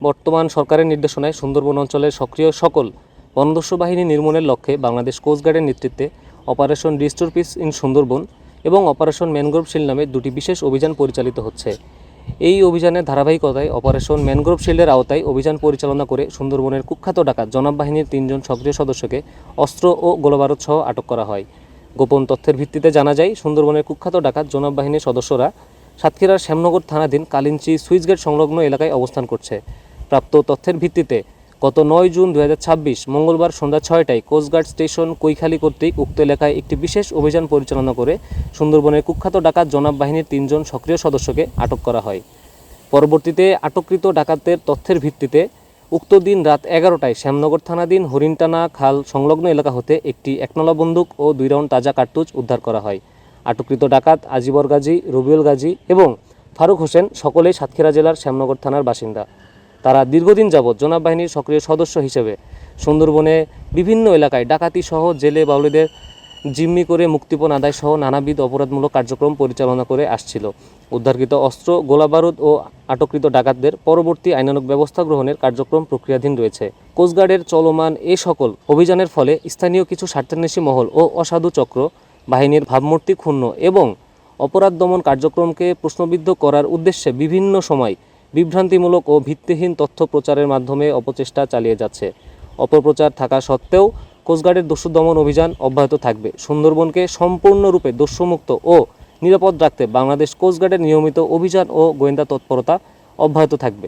বর্তমান সরকারের নির্দেশনায় সুন্দরবন অঞ্চলের সক্রিয় সকল বনদস্যু বাহিনী নির্মূলের লক্ষ্যে বাংলাদেশ কোস্টগার্ডের নেতৃত্বে operation restore piece in Sundarban এবং অপারেশন ম্যানগ্রোভ শিল্ড নামে দুটি বিশেষ অভিযান পরিচালিত হচ্ছে। এই অভিযানের ধারাবাহিকতায় অপারেশন ম্যানগ্রোভ শিল্ডের আওতায় অভিযান পরিচালনা করে সুন্দরবনের কুখ্যাত ডাকাত জনাব বাহিনীর 3 জন সক্রিয় সদস্যকে অস্ত্র ও গোলাবারুদ সহ আটক করা হয়। গোপন তথ্যের ভিত্তিতে জানা যায়, সুন্দরবনের কুখ্যাত ডাকাত জনাব বাহিনীর সদস্যরা সাতক্ষীরার শ্যামনগর থানাধীন কালিঞ্চি সুইচগেট সংলগ্ন এলাকায় অবস্থান করছে। প্রাপ্ত তথ্যের ভিত্তিতে গত 9 জুন 2026 মঙ্গলবার সন্ধ্যা 6টায় কোস্টগার্ড স্টেশন কৈখালী কর্তৃক উক্ত এলাকায় একটি বিশেষ অভিযান পরিচালনা করে সুন্দরবনের কুখ্যাত ডাকাত জনাব বাহিনীর 3 জন সক্রিয় সদস্যকে আটক করা হয়। পরবর্তীতে আটককৃত ডাকাতদের তথ্যের ভিত্তিতে উক্ত দিন রাত 11টায় শ্যামনগর থানাধীন হরিণটানা খাল সংলগ্ন এলাকা হতে একটি 1নলা বন্দুক ও 2 রাউন্ড তাজা কার্তুজ উদ্ধার করা হয়। আটককৃত ডাকাত আজিবর গাজী, রবিউল গাজী এবং ফারুক হোসেন সকলেই সাতক্ষীরা জেলার শ্যামনগর থানার বাসিন্দা। তারা দীর্ঘদিন যাবৎ জনাব বাহিনীর সক্রিয় সদস্য হিসেবে সুন্দরবনে বিভিন্ন এলাকায় ডাকাতি সহ জেলে বাউলিদের জিম্মি করে মুক্তিপণ আদায় সহ নানাবিধ অপরাধমূলক কার্যক্রম পরিচালনা করে আসছিল। উদ্ধারকৃত অস্ত্র, গোলাবারুদ ও আটককৃত ডাকাতদের পরবর্তী আইনানুগ ব্যবস্থা গ্রহণের কার্যক্রম প্রক্রিয়াধীন রয়েছে। কোস্টগার্ডের চলমান এ সকল অভিযানের ফলে স্থানীয় কিছু স্বার্থান্বেষী মহল ও অসাধু চক্র বাহিনীর ভাবমূর্তি ক্ষুণ্ণ এবং অপরাধ দমন কার্যক্রমকে প্রশ্নবিদ্ধ করার উদ্দেশ্যে বিভিন্ন সময় বিভ্রান্তিমূলক ও ভিত্তিহীন তথ্য প্রচারের মাধ্যমে অপচেষ্টা চালিয়ে যাচ্ছে। অপপ্রচার থাকা সত্ত্বেও কোস্টগার্ডের দস্যু দমন অভিযান অব্যাহত থাকবে। সুন্দরবনকে সম্পূর্ণরূপে দস্যুমুক্ত ও নিরাপদ রাখতে বাংলাদেশ কোস্টগার্ডের নিয়মিত অভিযান ও গোয়েন্দা তৎপরতা অব্যাহত থাকবে।